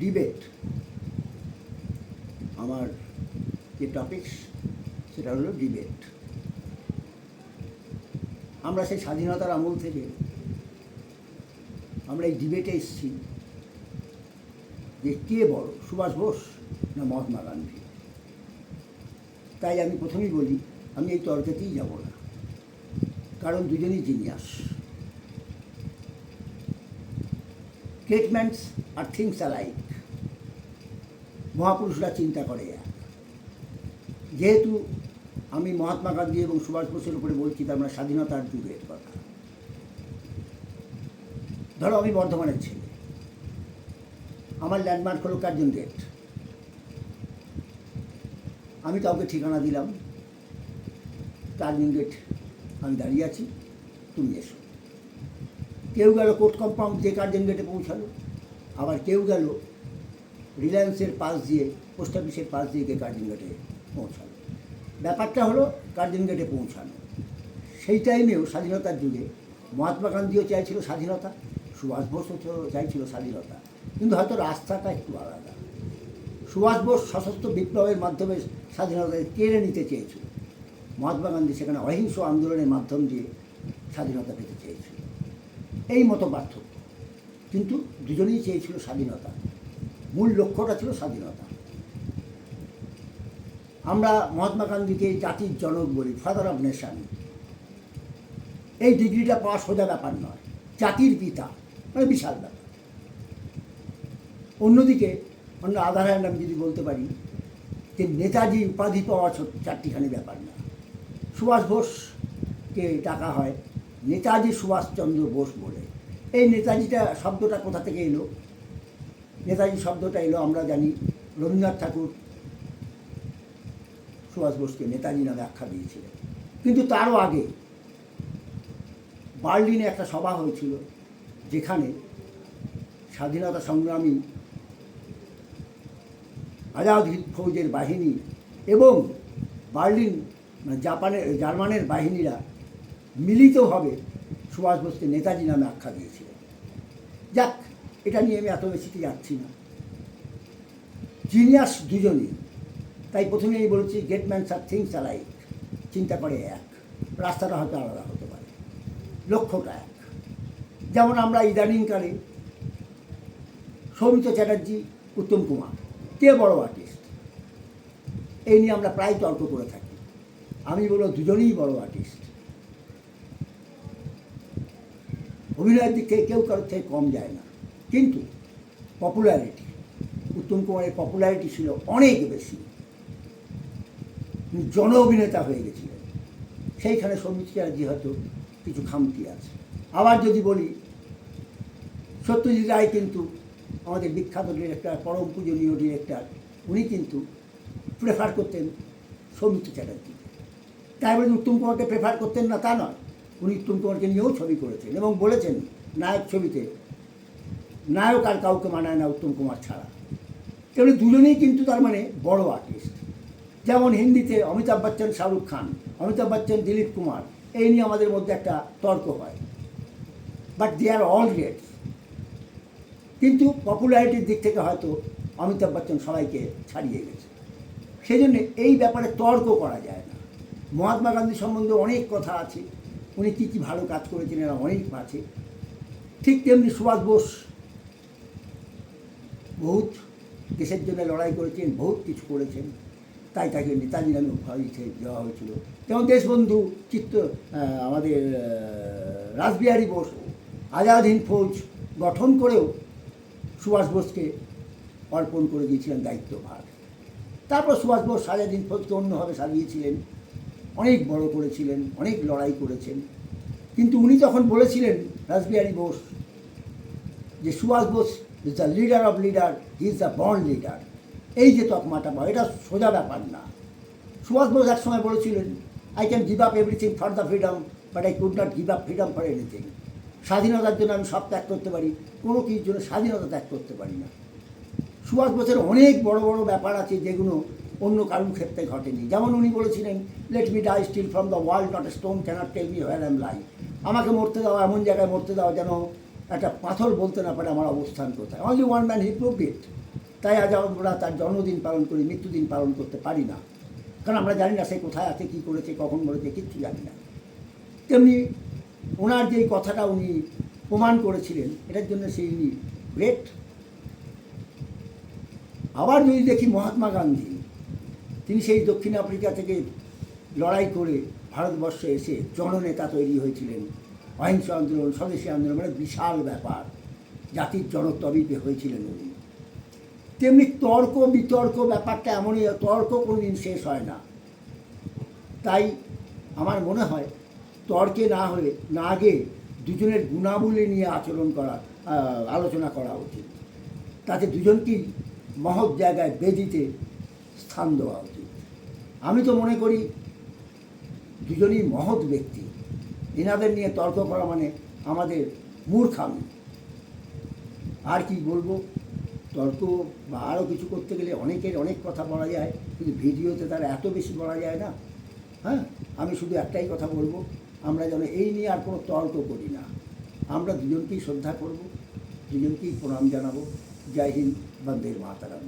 Debate আমার যে topics সেটা হলো ডিবেট। আমরা সেই স্বাধীনতার আমল থেকে আমরা এই ডিবেটে এসেছি যে কে বড়, সুভাষ বোস না মহাত্মা গান্ধী। তাই আমি প্রথমেই বলি, আমি এই তর্কেতেই যাব না, কারণ দুজনেই জিনিয়াস। স্টেটমেন্টস আর থিংস অ্যালাইক। মহাপুরুষরা চিন্তা করে এক। যেহেতু আমি মহাত্মা গান্ধী এবং সুভাষ বোসের উপরে বলছি, তার মানে স্বাধীনতার যুগের কথা। ধরো আমি বর্ধমানের ছেলে, আমার ল্যান্ডমার্ক হলো কার্জন গেট। আমি কাউকে ঠিকানা দিলাম, কার্জন গেট আমি দাঁড়িয়ে আছি, তুমি এসো। কেউ গেল কোর্ট কম্পাউন্ড দিয়ে কার্জন গেটে পৌঁছালো, আবার কেউ গেল রিলায়েন্সের পাশ দিয়ে, পোস্ট অফিসের পাশ দিয়ে গিয়ে কার্জন গেটে পৌঁছালো। ব্যাপারটা হলো কার্জন গেটে পৌঁছানো। সেই টাইমেও স্বাধীনতার যুগে মহাত্মা গান্ধীও চাইছিল স্বাধীনতা, সুভাষ বোসও চাইছিল স্বাধীনতা, কিন্তু হয়তো রাস্তাটা একটু আলাদা। সুভাষ বোস সশস্ত্র বিপ্লবের মাধ্যমে স্বাধীনতাকে কেড়ে নিতে চেয়েছিল, মহাত্মা গান্ধী সেখানে অহিংস আন্দোলনের মাধ্যম দিয়ে স্বাধীনতা পেতে চেয়েছিল। এই মতো পার্থক্য, কিন্তু দুজনেই চেয়েছিল স্বাধীনতা। মূল লক্ষ্যটা ছিল স্বাধীনতা। আমরা মহাত্মা গান্ধীকে জাতির জনক বলি, ফাদার অফ নেশন। এই ডিগ্রিটা পাওয়া সোজা ব্যাপার নয়, জাতির পিতা মানে বিশাল ব্যাপার। অন্যদিকে অন্য আধার হ্যান্ড আমি যদি বলতে পারি যে নেতাজি উপাধি পাওয়া চারটিখানি ব্যাপার না। সুভাষ বোসকে ডাকা হয় নেতাজি সুভাষচন্দ্র বোস বলে। এই নেতাজিটা শব্দটা কোথা থেকে এলো? নেতাজি শব্দটা এলো, আমরা জানি রবীন্দ্রনাথ ঠাকুর সুভাষ বোসকে নেতাজি নামে আখ্যা দিয়েছিলেন। কিন্তু তারও আগে বার্লিনে একটা সভা হয়েছিল, যেখানে স্বাধীনতা সংগ্রামী আজাদ হিন্দ ফৌজের বাহিনী এবং বার্লিন জার্মানের বাহিনীরা মিলিতভাবে সুভাষ বোসকে নেতাজি নামে আখ্যা দিয়েছিলেন। যাক, এটা নিয়ে আমি এত বেশিতে যাচ্ছি না। জিনিয়াস দুজনই, তাই প্রথমে আমি বলেছি গেটম্যানস আর থিংস অ্যালাইক। চিন্তা করে এক, রাস্তাটা হয়তো আলাদা হতে পারে, লক্ষ্যটা এক। যেমন আমরা ইদানিংকালে সৌমিত্র চ্যাটার্জি, উত্তম কুমার, কে বড় আর্টিস্ট, এই নিয়ে আমরা প্রায় তর্ক করে থাকি। আমি বলবো দুজনেই বড় আর্টিস্ট। অভিনয়ের দিক থেকে কেউ কারোর থেকে কম যায় না, কিন্তু পপুলারিটি, উত্তম কুমারের পপুলারিটি ছিল অনেক বেশি, জন অভিনেতা হয়ে গেছিলেন। সেইখানে সৌমিত্র চ্যাটার্জি হয়তো কিছু খামতি আছে। আবার যদি বলি, সত্যজিৎ রায় কিন্তু আমাদের বিখ্যাত ডিরেক্টর, পরম পূজনীয় ডিরেক্টর, উনি কিন্তু প্রেফার করতেন সৌমিত্র চ্যাটার্জি। তাই বলে উত্তম কুমারকে প্রেফার করতেন না তা নয়, উনি উত্তম কুমারকে নিয়েও ছবি করেছেন এবং বলেছেন নায়ক ছবিতে নায়ক আর কাউকে মানায় না উত্তম কুমার ছাড়া। তেমনি দুজনেই কিন্তু তার মানে বড় আর্টিস্ট। যেমন হিন্দিতে অমিতাভ বচ্চন, শাহরুখ খান, অমিতাভ বচ্চন, দিলীপ কুমার, এই নিয়ে আমাদের মধ্যে একটা তর্ক হয়, but they are all great. কিন্তু পপুলারিটির দিক থেকে হয়তো অমিতাভ বচ্চন সবাইকে ছাড়িয়ে গেছে। সেই জন্যে এই ব্যাপারে তর্ক করা যায় না। মহাত্মা গান্ধী সম্বন্ধে অনেক কথা আছে, উনি কী কী ভালো কাজ করেছেন এরা অনেক আছে। ঠিক তেমনি সুভাষ বোস বহুত দেশের জন্য লড়াই করেছেন, বহুত কিছু করেছেন, তাই তাকে নেতাজি নামে উপাধি দেওয়া হয়েছিল। যেমন দেশবন্ধু আমাদের রাসবিহারী বোস আজাদ হিন্দ ফৌজ গঠন করেও সুভাষ বোসকে অর্পণ করে দিয়েছিলেন দায়িত্বভার। তারপর সুভাষ বোস আজাদ হিন্দ ফৌজকে অন্যভাবে সাজিয়েছিলেন, অনেক বড় করেছিলেন, অনেক লড়াই করেছেন। কিন্তু উনি তখন বলেছিলেন, রাসবিহারী বোস, যে Subhas Bose is the leader of leader, he is the born leader. এই যে তকমাটা পাওয়া, এটা সোজা ব্যাপার না। সুভাষ বোস এক সময় বলেছিলেন, I can give up everything for the freedom, but I could not give up freedom for anything. স্বাধীনতার জন্য আমি সব ত্যাগ করতে পারি, কোনো কিছুর জন্য স্বাধীনতা ত্যাগ করতে পারি না। সুভাষ বোসের অনেক বড় বড় ব্যাপার আছে যেগুলো অন্য কারোর ক্ষেত্রে ঘটেনি। যেমন উনি বলেছিলেন, let me die still from the world, not a stone can't tell me where I am lie. আমাকে মরতে দাও, এমন জায়গায় মরতে দাও যেন একটা পাথর বলতে না পারে আমার অবস্থান কোথায়। Only one man he proved ইট। তাই আজ আমরা তার জন্মদিন পালন করি, মৃত্যুদিন পালন করতে পারি না, কারণ আমরা জানি না সে কোথায় আছে, কী করেছে, কখন মরেছে, কিচ্ছু জানি না। তেমনি ওনার যেই কথাটা উনি প্রমাণ করেছিলেন, এটার জন্য সেই উনি গ্রেট। আবার যদি দেখি মহাত্মা গান্ধী, তিনি সেই দক্ষিণ আফ্রিকা থেকে লড়াই করে ভারতবর্ষে এসে জননেতা তৈরি হয়েছিলেন। অহিংস আন্দোলন, স্বদেশী আন্দোলন, মানে বিশাল ব্যাপার, জাতির জনকবিতে হয়েছিলেন উনি। তেমনি তর্ক বিতর্ক ব্যাপারটা এমনই, তর্ক কোনোদিন শেষ হয় না। তাই আমার মনে হয় তর্কে না গিয়ে দুজনের গুণাবলী নিয়ে আলোচনা করা উচিত। তাতে দুজনকেই মহৎ জায়গায় বেদিতে স্থান দেওয়া উচিত। আমি তো মনে করি দুজনই মহৎ ব্যক্তি, এনাদের নিয়ে তর্ক করা মানে আমাদের মূর্খামি। আর কি বলবো, তর্ক বা আরও কিছু করতে গেলে অনেকের অনেক কথা বলা যায়, কিন্তু ভিডিওতে তার এত বেশি বলা যায় না। হ্যাঁ, আমি শুধু একটাই কথা বলবো, আমরা যেন এই নিয়ে আর কোনো তর্ক করি না। আমরা দুজনকেই শ্রদ্ধা করব, দুজনকেই প্রণাম জানাবো। জয় হিন্দ, বন্দে মাতরম।